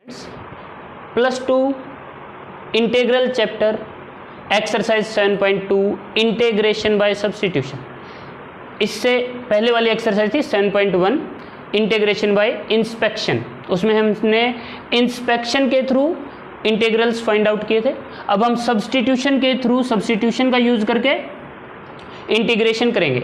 +2 integral chapter exercise 7.2 integration by substitution. इससे पहले वाली एक्सरसाइज थी 7.1 इंटीग्रेशन बाय इंस्पेक्शन। उसमें हमने इंस्पेक्शन के थ्रू इंटीग्रल्स फाइंड आउट किए थे। अब हम सब्स्टिट्यूशन के थ्रू सब्स्टिट्यूशन का यूज करके इंटीग्रेशन करेंगे।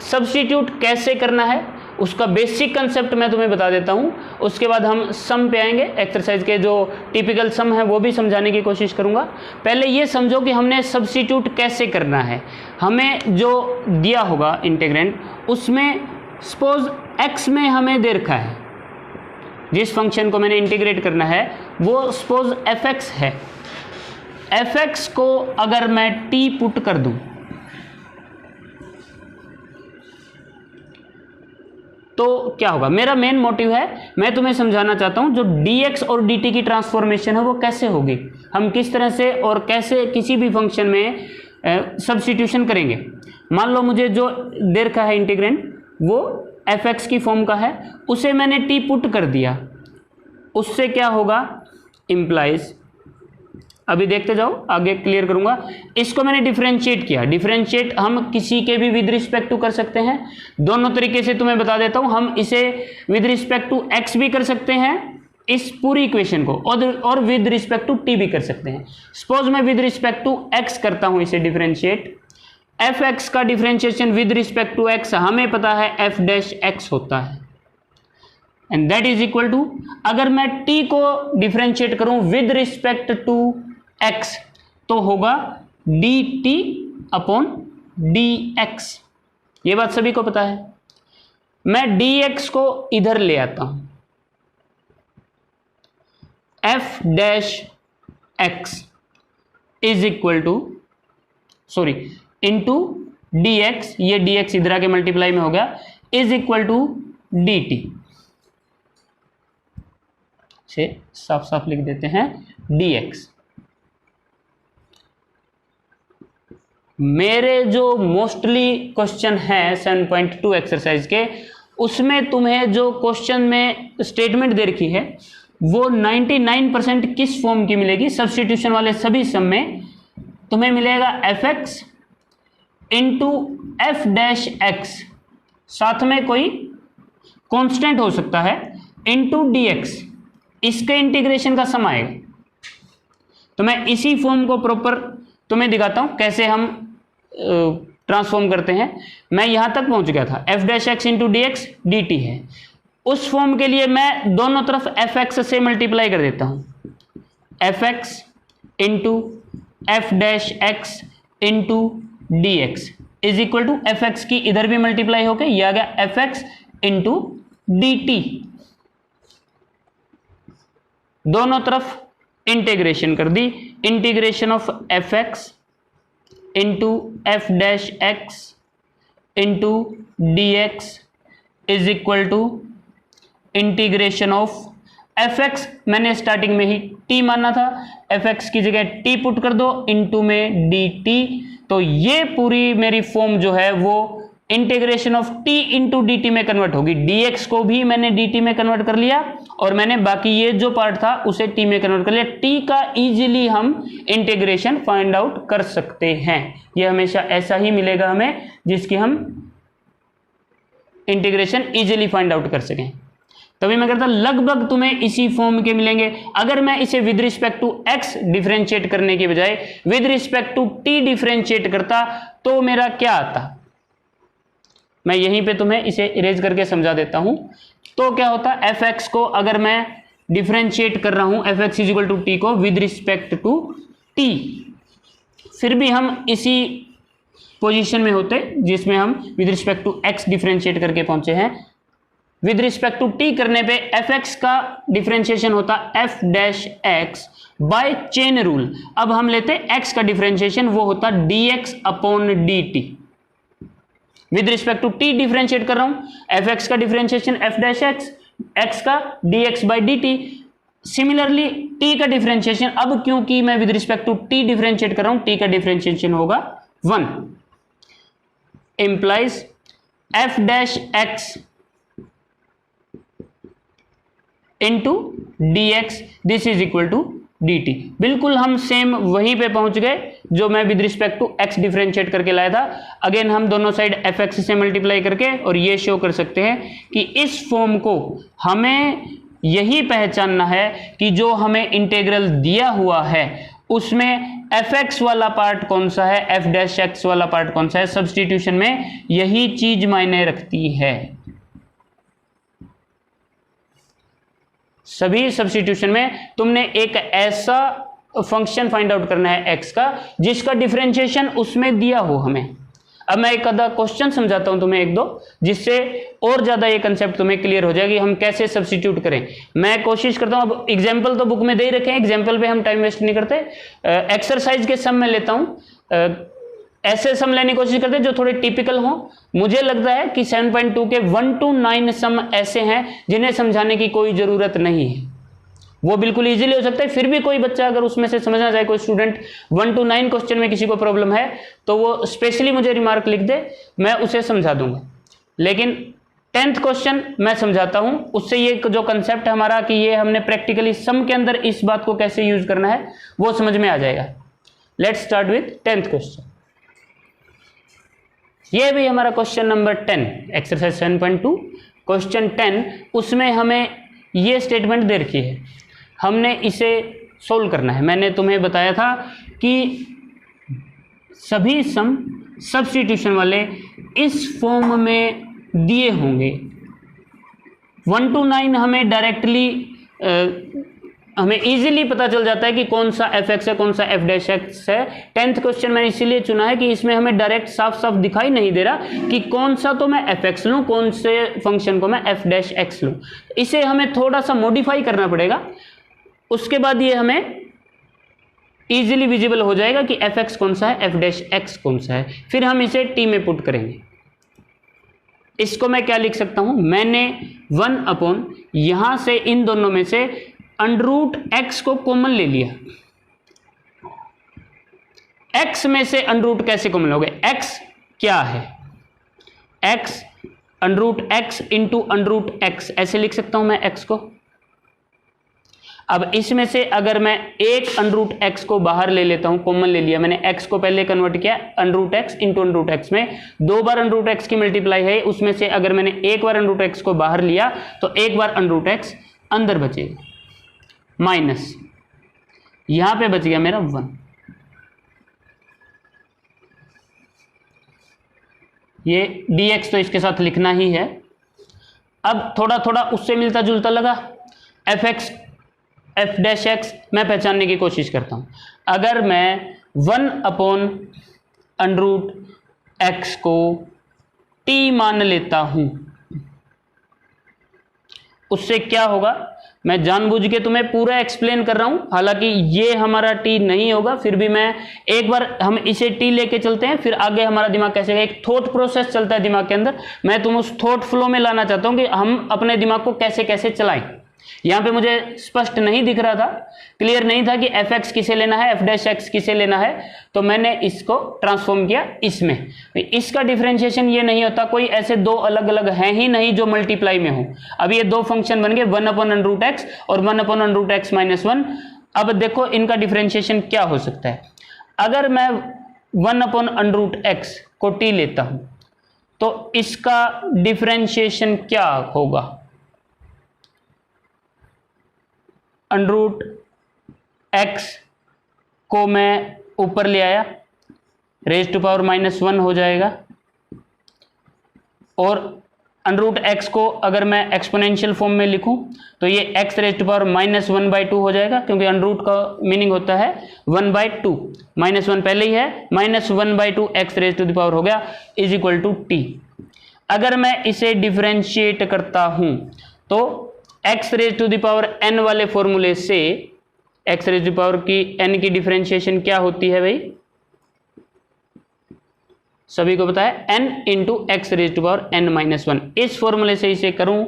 सब्स्टिट्यूट कैसे करना है उसका बेसिक कंसेप्ट मैं तुम्हें बता देता हूं, उसके बाद हम सम पे आएंगे। एक्सरसाइज के जो टिपिकल सम है वो भी समझाने की कोशिश करूंगा। पहले ये समझो कि हमने सब्स्टिट्यूट कैसे करना है। हमें जो दिया होगा इंटीग्रेंड, उसमें सपोज x में हमें दे रखा है, जिस फंक्शन को मैंने इंटीग्रेट करना है वो सपोज fx है। fx को अगर मैं t पुट कर दूं तो क्या होगा। मेरा मेन मोटिव है, मैं तुम्हें समझाना चाहता हूं जो dx और dt की ट्रांसफॉर्मेशन है वो कैसे होगी, हम किस तरह से और कैसे किसी भी फंक्शन में सब्स्टिट्यूशन करेंगे। मान लो मुझे जो दे रखा है इंटीग्रेंड वो fx की फॉर्म का है, उसे मैंने t पुट कर दिया, उससे क्या होगा इम्प्लाइज, अभी देखते जाओ आगे क्लियर करूंगा। इसको मैंने डिफरेंशिएट किया। डिफरेंशिएट हम किसी के भी विद रिस्पेक्ट टू कर सकते हैं, दोनों तरीके से तुम्हें बता देता हूं। हम इसे विद रिस्पेक्ट टू x भी कर सकते हैं इस पूरी इक्वेशन को, और विद रिस्पेक्ट टू t भी कर सकते हैं। सपोज मैं विद रिस्पेक्ट टू x करता हूं इसे डिफरेंशिएट। fx का differentiation with respect to x हमें पता है f डैश x होता है, and that is equal to, अगर मैं t को डिफरेंशिएट करूं विद रिस्पेक्ट टू x तो होगा dt अपॉन dx। ये बात सभी को पता है। मैं dx को इधर ले आता हूं, f dash x is equal two into dx, ये dx इधर आके मल्टीप्लाई में हो गया, इज इक्वल टू dt। से साफ साफ लिख देते हैं dx। मेरे जो मोस्टली क्वेश्चन है 7.2 एक्सरसाइज के, उसमें तुम्हें जो क्वेश्चन में स्टेटमेंट दे रखी है वो 99% किस फॉर्म की मिलेगी। सब्स्टिट्यूशन वाले सभी सम में तुम्हें मिलेगा fx into f dash x, साथ में कोई कांस्टेंट हो सकता है, इंटू dx, इसके इंटीग्रेशन का सम आएगा। तो मैं इसी फॉर्म को प्रॉपर तुम्हें दिखाता हूं कैसे हम ट्रांसफॉर्म करते हैं। मैं यहां तक पहुंच गया था, f dash x into d x D T है। उस फॉर्म के लिए मैं दोनों तरफ एफ एक्स से मल्टीप्लाई कर देता हूं, F x into f dash x into d x is equal to f x की इधर भी मल्टीप्लाई होकर ये आ गया f x into d t. दोनों तरफ इंटीग्रेशन कर दी, integration of f x into f dash x into d x is equal to integration of f x, मैंने स्टार्टिंग में ही t माना था, एफ एक्स की जगह t पुट कर दो, इंटू में डी टी। तो ये पूरी मेरी फॉर्म जो है वो integration of t into d T में कन्वर्ट होगी। dx को भी मैंने dt में कन्वर्ट कर लिया और मैंने बाकी ये जो पार्ट था उसे t में कन्वर्ट कर लिया। t का इजीली हम इंटीग्रेशन फाइंड आउट कर सकते हैं। ये हमेशा ऐसा ही मिलेगा हमें जिसकी हम इंटीग्रेशन इजीली फाइंड आउट कर सकें। तभी मैं कहता लगभग तुम्हें इसी फॉर्म के मिलेंगे। अगर मैं इसे with respect to x differentiate करने के बजाय with respect to t differentiate करता तो मेरा क्या आता, मैं यहीं पे तुम्हें इसे इरेज करके समझा देता हूं। तो क्या होता है, एफ एक्स को अगर मैं डिफरेंशिएट कर रहा हूं F X is equal to T को विद रिस्पेक्ट टू टी, फिर भी हम इसी पोजीशन में होते जिसमें हम with respect to X differentiate करके पहुंचे हैं। विद रिस्पेक्ट टू टी करने पे एफ एक्स का डिफरेंशिएशन होता F dash X by chain rule. अब हम लेते एक्स का डिफरेंशिएशन, वो होता D X upon D T. With respect to T differentiate कर रहा हूं, एफ एक्स का differentiation f dash x, x का d x by d t. Similarly t का डिफरेंशिएशन, अब क्योंकि मैं with respect to T differentiate कर रहा हूं, टी का डिफरेंशिएशन होगा 1, implies f dash x into dx this is equal to dt। बिल्कुल हम सेम वहीं पे पहुंच गए जो मैं with respect to x differentiate करके लाया था। अगेन हम दोनों साइड fx से मल्टीप्लाई करके और ये शो कर सकते हैं कि इस फॉर्म को हमें यही पहचानना है कि जो हमें इंटीग्रल दिया हुआ है उसमें fx वाला पार्ट कौन सा है, f डैश x वाला पार्ट कौन सा है। सब्स्टिट्यूशन में यही चीज मायने रखती है। सभी सब्स्टिट्यूशन में तुमने एक ऐसा फंक्शन फाइंड आउट करना है x का जिसका डिफरेंशिएशन उसमें दिया हो हमें। अब मैं एक आधा क्वेश्चन समझाता हूं तुम्हें एक दो, जिससे और ज्यादा ये कंसेप्ट तुम्हें क्लियर हो जाएगी हम कैसे सब्स्टिट्यूट करें। मैं कोशिश करता हूं, अब एग्जांपल तो बुक में दे ही रखे हैं, एग्जांपल पे हम टाइम वेस्ट नहीं करते। एक्सरसाइज के सम में लेता हूं, ऐसे सम लेने की कोशिश करते हैं जो थोड़े टिपिकल हो। मुझे लगता है कि 7.2 के 1 to 9 सम ऐसे हैं जिन्हें समझाने की कोई जरूरत नहीं है, वो बिल्कुल इजीली हो सकता है। फिर भी कोई बच्चा अगर उसमें से समझना चाहे, कोई स्टूडेंट 1 to 9 क्वेश्चन में किसी को प्रॉब्लम है तो वो स्पेशली मुझे रिमार्क लिख दे, मैं उसे समझा दूंगा। लेकिन 10th क्वेश्चन मैं समझाता हूं, उससे ये जो कंसेप्ट हमारा कि ये हमने प्रैक्टिकली सम के अंदर इस बात को कैसे यूज करना है वो समझ में आ जाएगा। Let's start with 10th question. ये भी हमारा क्वेश्चन नंबर 10, एक्सरसाइज 7.2 क्वेश्चन 10। उसमें हमें ये स्टेटमेंट दे रखी है, हमने इसे सोल्व करना है। मैंने तुम्हें बताया था कि सभी सम सब्स्टिट्यूशन वाले इस फॉर्म में दिए होंगे। 1 to 9 हमें डायरेक्टली हमें इजीली पता चल जाता है कि कौन सा fx है कौन सा f डैश x है। 10th क्वेश्चन मैंने इसीलिए चुना है कि इसमें हमें डायरेक्ट साफ साफ दिखाई नहीं दे रहा कि कौन सा तो मैं fx लूं, कौन से फंक्शन को मैं f डैश x लूं। इसे हमें थोड़ा सा मॉडिफाई करना पड़ेगा, उसके बाद ये हमें इजीली विजिबल हो जाएगा कि fx कौन सा है, f डैश x कौन सा है। फिर हम इसे t में पुट करेंगे। इसको मैं क्या लिख सकता हूं, मैंने 1 अपॉन यहां से इन दोनों में से अंडरूट x को कॉमन ले लिया। x में से अंडरूट कैसे कॉमन लोगे, x क्या है, x under root x into under root x, ऐसे लिख सकता हूं मैं x को। अब इसमें से अगर मैं एक अंडरूट x को बाहर ले लेता हूं, कॉमन ले लिया मैंने, x को पहले कन्वर्ट किया under root x into under root x में, 2 बार अंडरूट x की मल्टीप्लाई है, उसमें से अगर मैंने एक बार अंडरूट x को बाहर लिया तो एक बार अंडरूट x अंदर बचेगा, माइनस यहां पे बच गया मेरा 1। ये dx तो इसके साथ लिखना ही है। अब थोड़ा थोड़ा उससे मिलता जुलता लगा, fx f डैश x मैं पहचानने की कोशिश करता हूं। अगर मैं 1 अपॉन अंडरूट x को t मान लेता हूं, उससे क्या होगा, मैं जानबूझ के तुम्हें पूरा एक्सप्लेन कर रहा हूं, हालांकि ये हमारा t नहीं होगा, फिर भी मैं एक बार हम इसे t लेके चलते हैं, फिर आगे हमारा दिमाग कैसे, एक थॉट प्रोसेस चलता है दिमाग के अंदर, मैं तुम उस थॉट फ्लो में लाना चाहता हूं कि हम अपने दिमाग को कैसे कैसे चलाएं। यहां पे मुझे स्पष्ट नहीं दिख रहा था, क्लियर नहीं था कि fx किसे लेना है, f डैश x किसे लेना है, तो मैंने इसको ट्रांसफॉर्म किया इसमें। इसका डिफरेंशिएशन ये नहीं होता, कोई ऐसे दो अलग अलग हैं ही नहीं जो मल्टीप्लाई में हो। अब ये दो फंक्शन बन गए 1 अपॉन अंडरूट x और 1 अपॉन अंडरूट x माइनस 1। अब देखो इनका डिफरेंशिएशन क्या हो सकता है। अगर मैं 1 अपॉन अंडरूट x को t लेता हूं तो इसका डिफरेंशिएशन क्या होगा, अंडरूट x को मैं ऊपर ले आया, रेज टू पावर माइनस 1 हो जाएगा, और अंडरूट x को अगर मैं एक्सपोनेंशियल फॉर्म में लिखूं तो ये x raise to power minus 1/2 हो जाएगा, क्योंकि अंडरूट का मीनिंग होता है 1/2, माइनस 1 पहले ही है, minus 1/2 x raise to the power हो गया इज इक्वल टू t। अगर मैं इसे डिफरेंशिएट करता हूं तो x raise to the power n वाले फॉर्मूले से x रेज टू पावर की n की डिफरेंशिएशन क्या होती है भाई, सभी को पता है, n into X raise to power n minus 1। इस फॉर्मूले से इसे करूं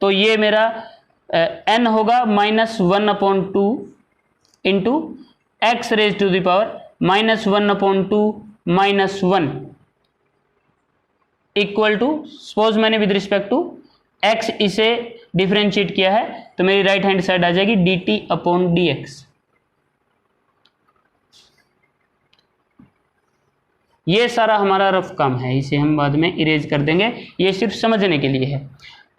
तो ये मेरा n होगा minus 1/2 into X raise to the power minus 1/2 minus 1 equal to, suppose मैंने विद रिस्पेक्ट टू x इसे डिफरेंशिएट किया है तो मेरी राइट हैंड साइड आ जाएगी dt अपॉन dx। ये सारा हमारा रफ काम है, इसे हम बाद में इरेज कर देंगे, ये सिर्फ समझने के लिए है।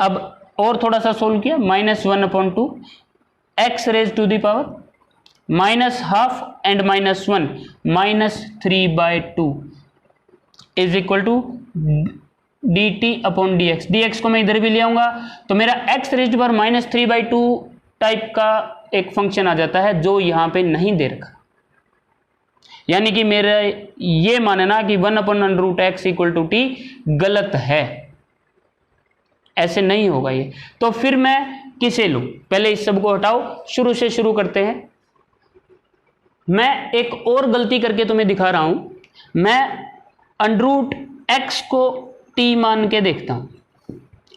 अब और थोड़ा सा सोल्व किया, -1/2 x raise to the power -½ and -1 -3/2 is equal to dt upon dx। dx को मैं इधर भी ले आऊंगा तो मेरा x raise to power -3/2 type का एक फंक्शन आ जाता है जो यहां पे नहीं दे रखा। यानी कि मेरा ये मानना कि 1/√x इक्वल टू t गलत है, ऐसे नहीं होगा ये। तो फिर मैं किसे लूं? पहले इस सब को हटाओ, शुरू से शुरू करते हैं। मैं एक और गलती करके तुम्हें दिखा रहा हूं, मैं √x को t मान के देखता हूं।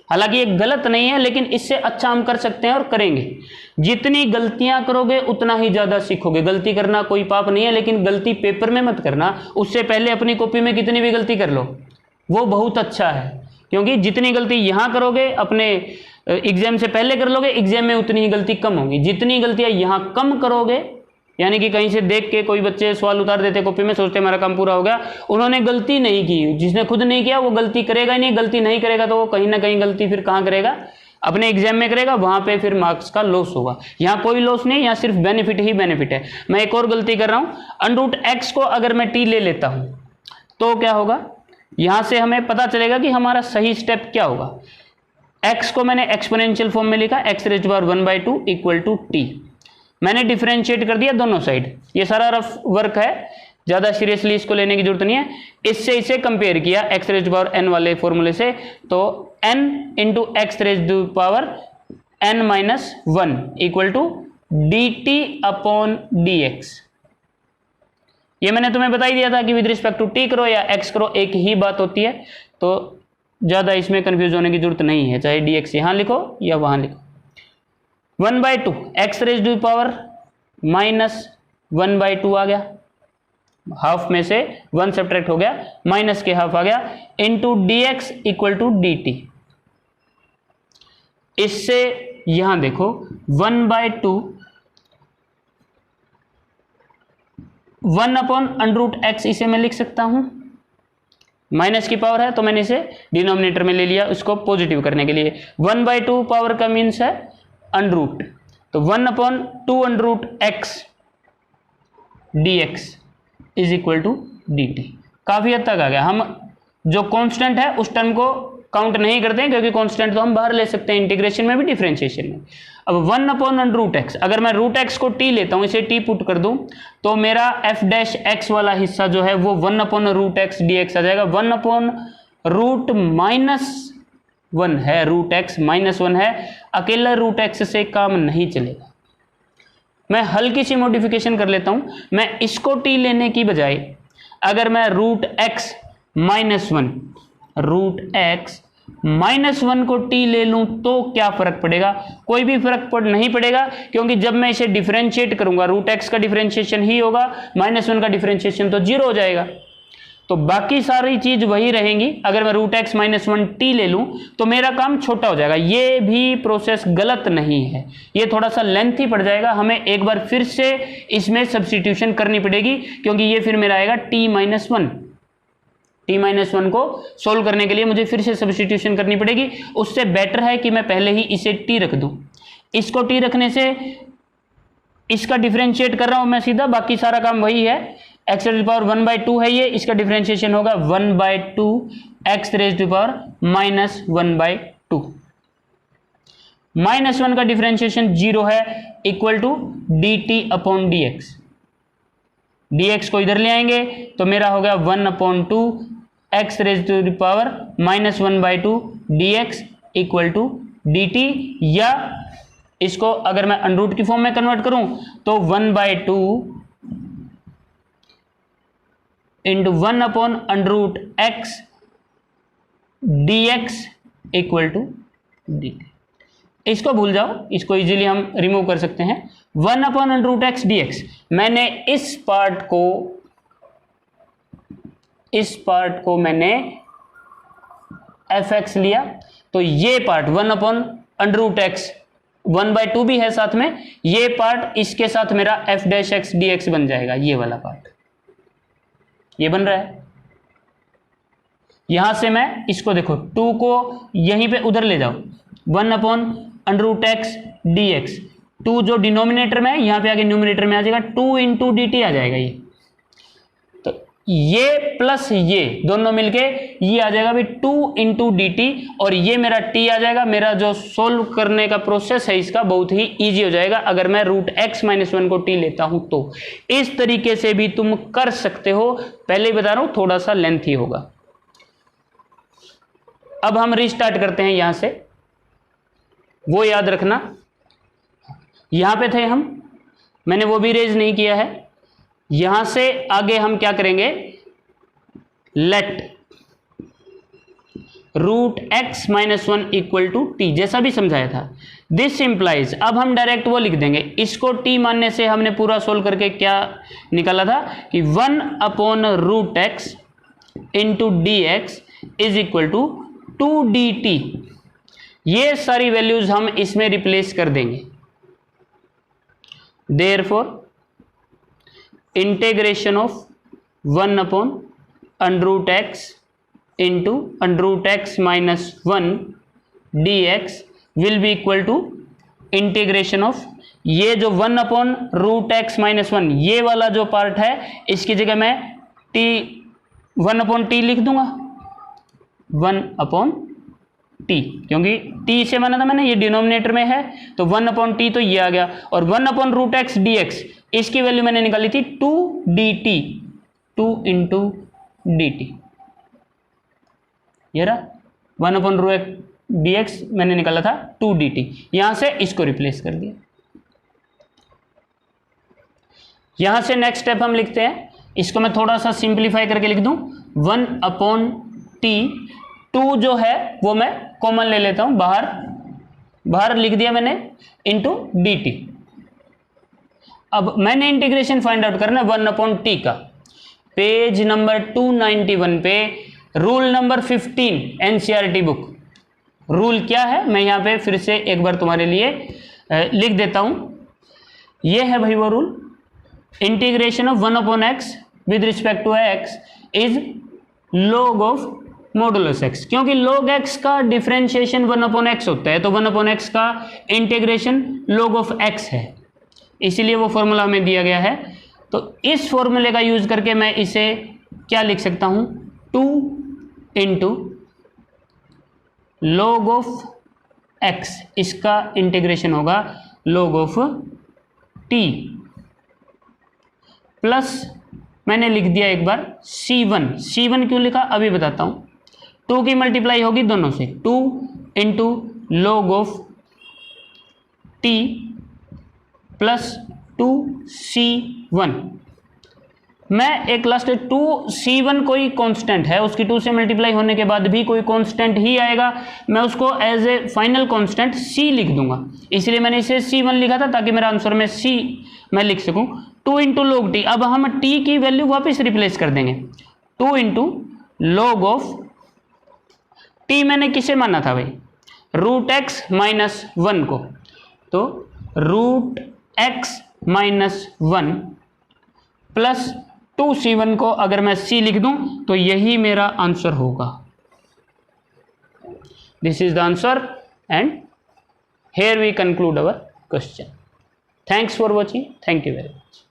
हालांकि ये गलत नहीं है, लेकिन इससे अच्छा हम कर सकते हैं और करेंगे। जितनी गलतियां करोगे उतना ही ज्यादा सीखोगे। गलती करना कोई पाप नहीं है, लेकिन गलती पेपर में मत करना, उससे पहले अपनी कॉपी में कितनी भी गलती कर लो, वो बहुत अच्छा है। क्योंकि जितनी गलती यहां करोगे अपने एग्जाम से पहले कर लोगे, एग्जाम में उतनी ही गलती कम होगी। जितनी गलतियां यहां कम करोगे, यानी कि कहीं से देख के कोई बच्चे सवाल उतार देते कॉपी में, सोचते हमारा काम पूरा हो गया, उन्होंने गलती नहीं की। जिसने खुद नहीं किया वो गलती करेगा ही नहीं। गलती नहीं करेगा तो वो कहीं ना कहीं गलती फिर कहाँ करेगा? अपने एग्जाम में करेगा, वहां पे फिर मार्क्स का लॉस होगा। यहाँ कोई लॉस नहीं, यहाँ सिर्फ बेनिफिट ही बेनिफिट है। मैं एक और गलती कर रहा हूँ, √x को अगर मैं t ले लेता हूँ तो क्या होगा? यहां से हमें पता चलेगा कि हमारा सही स्टेप क्या होगा। x को मैंने एक्सपोनेंशियल फॉर्म में लिखा, x raise to power 1/2 equal to t। मैंने डिफरेंशिएट कर दिया दोनों साइड। ये सारा रफ वर्क है, ज़्यादा सीरियसली इसको लेने की जरूरत नहीं है। इससे इसे कंपेयर किया x raise to power n वाले फॉर्मूले से, तो n into X raise to power n-1 equal to dt upon dx। ये मैंने तुम्हें बता ही दिया था कि विद रिस्पेक्ट टू t करो या x करो एक ही बात होती है, तो ज़्यादा इसमें कंफ्यूज होने की जरूरत नहीं है। चाहे dx यहाँ लिखो या वहाँ लिखो। 1/2 x रेज़ टू पावर -1/2 आ गया, हाफ में से 1 सब्ट्रैक्ट हो गया, माइनस के हाफ आ गया, into dx equal to dt। इससे यहां देखो 1/2 1/√x इसे मैं लिख सकता हूं, माइनस की पावर है तो मैंने इसे डिनोमिनेटर में ले लिया उसको पॉजिटिव करने के लिए। 1/2 पावर का मीन्स है √, तो 1/2√x dx is equal to dt। काफी हद तक आ गया। हम जो कांस्टेंट है उस टर्म को काउंट नहीं करते हैं, क्योंकि कांस्टेंट तो हम बाहर ले सकते हैं इंटीग्रेशन में भी, डिफरेंशिएशन में। अब 1/√x, अगर मैं √x को t लेता हूं, इसे t पुट कर दूं, तो मेरा f' वाला हिस्सा जो है वो 1/√x dx आ जाएगा। 1/√-1 है, √x -1 है, अकेला √x से काम नहीं चलेगा। मैं हल्की सी मॉडिफिकेशन कर लेता हूं, मैं इसको t लेने की बजाय अगर मैं √x -1 को t ले लूं तो क्या फर्क पड़ेगा? कोई भी फर्क नहीं पड़ेगा, क्योंकि जब मैं इसे डिफरेंशिएट करूंगा √x का डिफरेंशिएशन ही होगा, -1 का डिफरेंशिएशन तो 0 हो जाएगा। तो बाकी सारी चीज वही रहेंगी। अगर मैं √x -1 t ले लूं तो मेरा काम छोटा हो जाएगा। ये भी प्रोसेस गलत नहीं है, ये थोड़ा सा लेंथी पड़ जाएगा, हमें एक बार फिर से इसमें सब्स्टिट्यूशन करनी पड़ेगी, क्योंकि ये फिर मेरा आएगा t-1 को सोल्व करने के लिए मुझे फिर से सब्स्टिट्यूशन करनी पड़ेगी। उससे बेटर है कि मैं पहले ही इसे t रख दूं। इसको t रखने से इसका डिफरेंशिएट कर रहा हूं मैं सीधा, बाकी सारा काम वही है। x रेज़ टू पावर 1/2 है ये, इसका डिफरेंशिएशन होगा 1/2 x रेज़ टू पावर -1/2। -1 का डिफरेंशिएशन 0 है, equal to dt upon dx। dx को इधर ले आएंगे तो मेरा हो गया 1/2 x raise to power -1/2 dx equal to dt, या इसको अगर मैं √ की फॉर्म में कन्वर्ट करूं तो 1/2 into 1/√x dx equal to dt। इसको भूल जाओ, इसको इजीली हम रिमूव कर सकते हैं। 1/√x dx, मैंने इस पार्ट को मैंने fx लिया, तो ये पार्ट 1/√x √x 1/2 भी है साथ में, ये पार्ट इसके साथ मेरा f'(x) dx बन जाएगा, ये वाला पार्ट ये बन रहा है। यहां से मैं इसको देखो 2 को यहीं पे उधर ले जाओ, 1/√x dx, 2 जो डिनोमिनेटर में है यहां पे आगे न्यूमिनेटर में आ जाएगा, 2 × dt आ जाएगा ये। तो ये प्लस ये दोनों मिलके ये आ जाएगा भी 2 × dt, और ये मेरा t आ जाएगा। मेरा जो सोल्व करने का प्रोसेस है इसका बहुत ही इजी हो जाएगा अगर मैं √x - 1 को t लेता हूं तो। इस तरीके से भी तुम कर सकते हो, पहले ही बता रहा हूं थोड़ा सा लेंथी होगा। अब हम रिस्टार्ट करते हैं यहां से, वो याद रखना यहां पे थे हम, मैंने वो भी रेज नहीं किया है। यहां से आगे हम क्या करेंगे, लेट √x - 1 = t, जैसा भी समझाया था। दिस इंप्लाइज, अब हम डायरेक्ट वो लिख देंगे, इसको t मानने से हमने पूरा सोल्व करके क्या निकाला था कि 1/√x × dx = 2 dt। ये सारी वैल्यूज हम इसमें रिप्लेस कर देंगे। Therefore integration of 1/√x × √x - 1 dx will be equal to integration of, ये जो 1/√x - 1 ये वाला जो पार्ट है इसकी जगह मैं 1/t लिख दूंगा, 1/t, क्योंकि t से माना था मैंने, ये डिनोमिनेटर में है तो 1/t तो ये आ गया, और 1/√x dx इसकी वैल्यू मैंने निकाली थी 2 dt, 2 × dt, ये रहा 1/√x dx मैंने निकाला था 2 dt। यहां से इसको रिप्लेस कर दिया। यहां से नेक्स्ट स्टेप हम लिखते हैं, इसको मैं थोड़ा सा सिंप्लीफाई करके लिख दूं, 1/t, 2 जो है वो मैं कॉमन ले लेता हूं, बाहर लिख दिया मैंने, इंटू dt। अब मैंने इंटीग्रेशन फाइंड आउट करना 1/t का। पेज नंबर 291 पे rule number 15 NCERT book, rule क्या है मैं यहां पे फिर से एक बार तुम्हारे लिए लिख देता हूं। ये है भाई वो rule, integration of 1/x with respect to x is log of modulus x, क्योंकि log x का डिफरेंशिएशन 1/x होता है, तो 1/x का इंटीग्रेशन log ऑफ x है, इसीलिए वो फॉर्मूला हमें दिया गया है। तो इस फॉर्मूले का यूज करके मैं इसे क्या लिख सकता हूं, 2 × log ऑफ x, इसका इंटीग्रेशन होगा log ऑफ t, प्लस मैंने लिख दिया एक बार c1 क्यों लिखा अभी बताता हूं, 2 की मल्टीप्लाई होगी दोनों से, 2 × log of t plus 2c1। मैं एक लास्ट 2c1 कोई कांस्टेंट है, उसकी 2 से मल्टीप्लाई होने के बाद भी कोई कांस्टेंट ही आएगा, मैं उसको as a final constant c लिख दूंगा, इसलिए मैंने इसे c1 लिखा था ताकि मेरा आंसर में c मैं लिख सकूं। 2 × log t, अब हम t की वैल्यू वापस रिप्लेस कर देंगे, 2 × log ऑफ t मैंने किसे माना था भाई, √x - 1 को, तो √x - 1 प्लस 2c1 को अगर मैं c लिख दूं तो यही मेरा आंसर होगा। This is the answer and here we conclude our question. Thanks for watching, thank you very much.